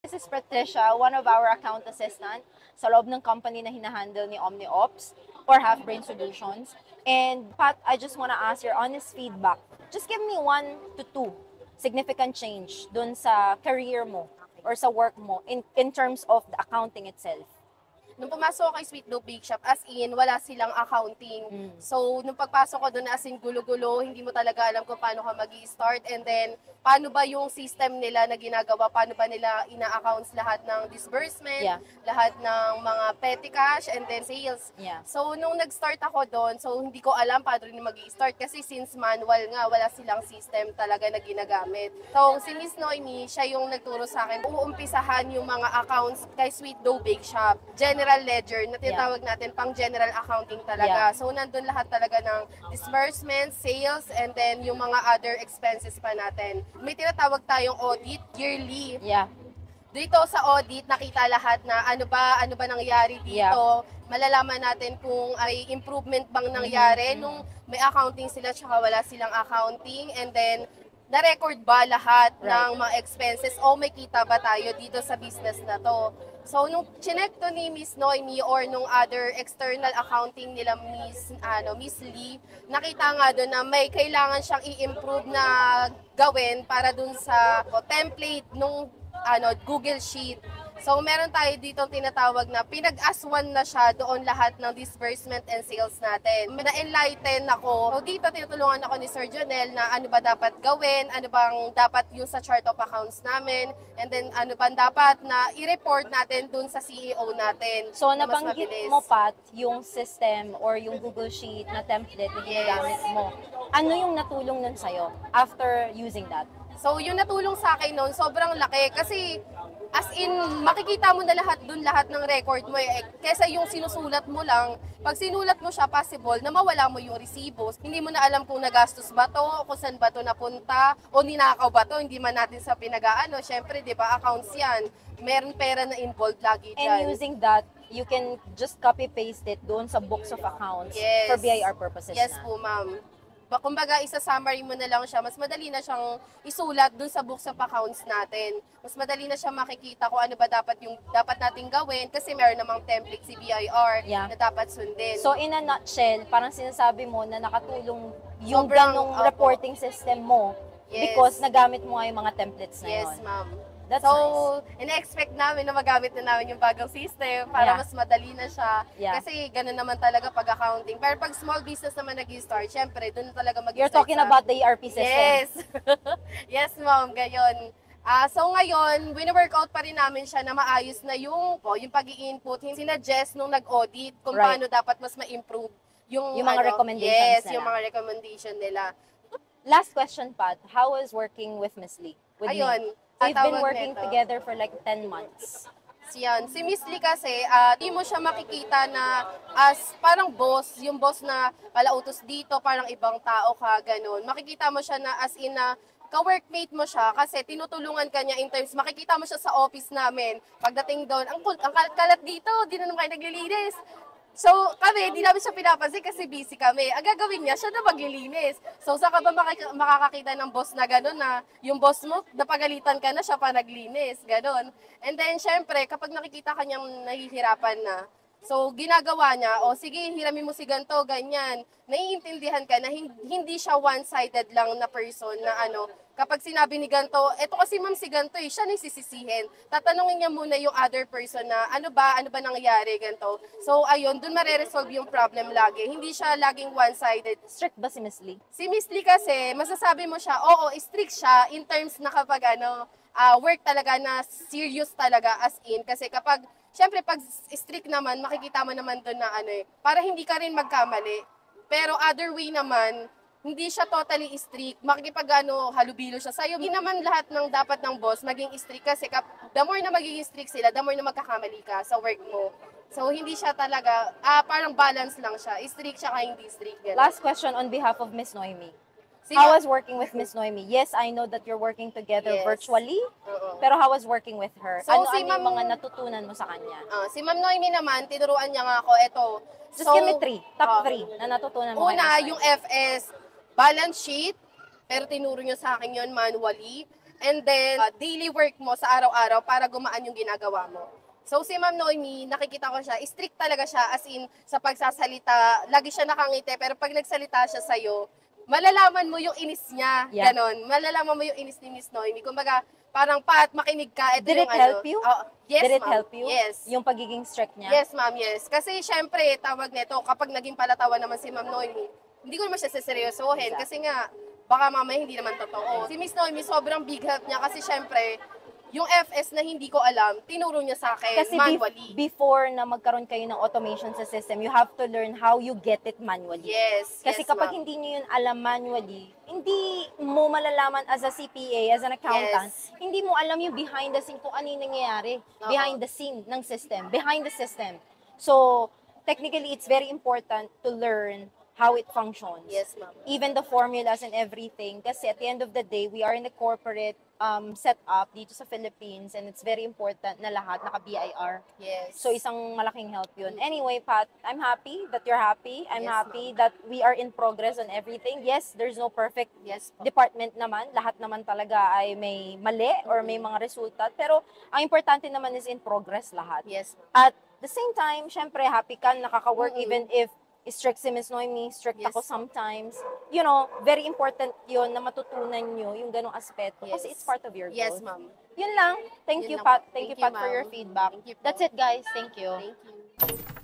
This is Patricia, one of our account assistant sa loob ng company na hinahandle ni OmniOps for Half Brain Solutions. And Pat, I just want to ask your honest feedback. Just give me 1 to 2 significant change dun sa career mo or sa work mo in terms of the accounting itself. Nung pumasok ako kay Sweet Dough Bake Shop, as in, wala silang accounting. So, nung pagpasok ko doon, as in, gulo-gulo, hindi mo talaga alam kung paano ka mag-i-start. And then, paano ba yung system nila na ginagawa? Paano ba nila ina-accounts lahat ng disbursement, lahat ng mga petty cash, and then sales. So, nung nag-start ako doon, so, hindi ko alam paano rin mag-i-start kasi since manual nga, wala silang system talaga na ginagamit. So, si Miss Noemi, siya yung nagturo sa akin, uumpisahan yung mga accounts kay Sweet Dough Bake Shop. General ledger na tinatawag natin pang general accounting talaga. So, nandun lahat talaga ng disbursement, sales, and then yung mga other expenses pa natin. May tinatawag tayong audit yearly. Dito sa audit, nakita lahat na ano ba nangyari dito. Malalaman natin kung ay improvement bang nangyari nung may accounting sila tsaka wala silang accounting. And then, na-record ba lahat ng mga expenses o may kita ba tayo dito sa business na to? So, nung chinek to ni Miss Noemi or nung other external accounting nila Miss Lee, nakita nga doon na may kailangan siyang i-improve na gawin para dun sa template nung Google Sheet. So, meron tayo dito tinatawag na pinag-aswan na siya doon lahat ng disbursement and sales natin. Na-enlighten ako. So, dito tinutulungan ako ni Sir Jonel na ano ba dapat gawin, ano bang dapat yung sa chart of accounts namin, and then ano bang dapat na i-report natin doon sa CEO natin. So, nabanggit mo, Pat, yung system or yung Google Sheet na template na ginagamit mo. Ano yung natulong nun sa'yo after using that? So, yung natulong sa akin noon, sobrang laki. Kasi, as in, makikita mo na lahat ng record mo. Kesa yung sinusulat mo lang, pag sinulat mo siya, possible na mawala mo yung receivables. Hindi mo na alam kung nagastos ba to, kung saan ba to napunta, o ninakaw ba to, hindi man natin sa pinagaano. Siyempre, di ba, accounts yan. Meron pera na involved lagi dyan. And using that, you can just copy-paste it doon sa books of accounts for BIR purposes Yes po, ma'am. Kumbaga, isa-summary mo na lang siya. Mas madali na siyang isulat dun sa books of accounts natin. Mas madali na siya makikita kung ano ba dapat nating gawin kasi meron namang template si BIR na dapat sundin. So, in a nutshell, parang sinasabi mo na nakatulong yung ganong reporting system mo because nagamit mo nga yung mga templates na yun. Yes, ma'am. That's so, nice. ina-expect namin na magamit na namin yung bagong system para mas madali na siya. Kasi ganun naman talaga pag accounting. Pero pag small business naman nag-start, syempre, doon talaga mag-start. You're talking about the ERP system. Yes. Yes, ma'am. Gayon. So ngayon, wini-workout pa rin namin siya na maayos na yung pag-i-input. Sinuggest nung nag-audit kung paano dapat mas ma-improve yung mga recommendations nila. Yung mga recommendation nila. Last question, Pat. How was working with Miss Lee? With me? We've been working together for like 10 months. Yan. Si Miss Lee kasi, di mo siya makikita na as parang boss, yung boss na palautos dito, parang ibang tao ka, ganun. Makikita mo siya na as in na ka-workmate mo siya kasi tinutulungan ka niya in terms, makikita mo siya sa office namin. Pagdating doon, ang kalat dito, di na naman kayo naglilinis. So, kami, di namin siya pinapansin kasi busy kami. Ang gagawin niya, siya na maglilinis. So, saan ka ba makakakita ng boss na gano'n na yung boss mo, napagalitan ka na, siya pa naglinis, gano'n. And then, syempre, kapag nakikita ka niyang nahihirapan na, so, ginagawa niya, sige, hiramin mo si ganito, ganyan. Naiintindihan ka na hindi siya one-sided lang na person na kapag sinabi ni ganito, eto kasi ma'am si ganito siya na sisisihin. Tatanungin niya muna yung other person na ano ba nangyari, ganito. So, ayun, dun mare-resolve yung problem lagi. Hindi siya laging one-sided. Strict ba si Miss Lee? Si Miss Lee kasi, masasabi mo siya, strict siya in terms na kapag work talaga na serious talaga as in. Kasi kapag, syempre pag strict naman, makikita mo naman doon na para hindi ka rin magkamali. Pero other way naman, hindi siya totally strict. Halubilo siya sa'yo. Hindi naman lahat ng dapat ng boss maging strict kasi the more na magiging strict sila, the more na magkakamali ka sa work mo. So, hindi siya talaga, parang balance lang siya. Strict siya kaya hindi strict. Ganun. Last question on behalf of Miss Noemi. How was working with Miss Noemi? Yes, I know that you're working together virtually, pero how was working with her? So, ano yung mga natutunan mo sa kanya? Si Ma'am Noemi naman, tinuruan niya nga ako, Just give me 3, top 3 na natutunan mo. Una, yung FS, balance sheet, pero tinuro niyo sa akin yon manually. and then daily work mo sa araw-araw para gumaan yung ginagawa mo. So si Ma'am Noemi, nakikita ko siya, strict talaga siya as in sa pagsasalita, lagi siya nakangiti pero pag nagsalita siya sa'yo, malalaman mo yung inis niya, Yeah. ganon. Malalaman mo yung inis ni Miss Noemi. Kumbaga, parang Pat, makinig ka. Ito Did yung it help you? Oh, yes, Did it ma'am. help you? Yes. Yung pagiging strict niya? Yes, ma'am, yes. Kasi syempre, tawag nito, kapag naging palatawa naman si Ma'am Noemi, hindi ko naman siya seseryosohin. Exactly. Kasi nga, baka mamaya hindi naman totoo. Si Miss Noemi, sobrang big help niya kasi syempre, yung FS na hindi ko alam, tinuro niya sa akin Kasi manually. before na magkaroon kayo ng automation sa system, you have to learn how you get it manually. Yes, Kasi yes, kapag ma'am. hindi nyo yun alam manually, hindi mo malalaman as a CPA, as an accountant, Yes. hindi mo alam yung behind the scene kung ano yung nangyayari. Oo. Behind the scene ng system, behind the system. So, technically, it's very important to learn how it functions. Yes, ma'am. Even the formulas and everything. Kasi at the end of the day, we are in the corporate setup dito sa Philippines and it's very important na lahat naka-BIR. Yes. So, isang malaking help yun. Anyway, Pat, I'm happy that you're happy. I'm Yes, happy that we are in progress on everything. Yes, there's no perfect Yes po. department naman. Lahat naman talaga ay may mali or may mga resulta. Pero, ang importante naman is in progress lahat. Yes, ma'am. At the same time, syempre, happy ka, nakaka-work Mm-mm. even if strict si Miss Noemi, strict Yes. ako sometimes. You know, very important yun na matutunan nyo yung ganong aspeto kasi Yes. it's part of your growth. Yes, ma'am. Yun lang. Thank Yun you, lang Pat. po. Thank you, Thank you, Pat, for your ma'am. feedback. Thank you po. That's it, guys. Thank you. Thank you.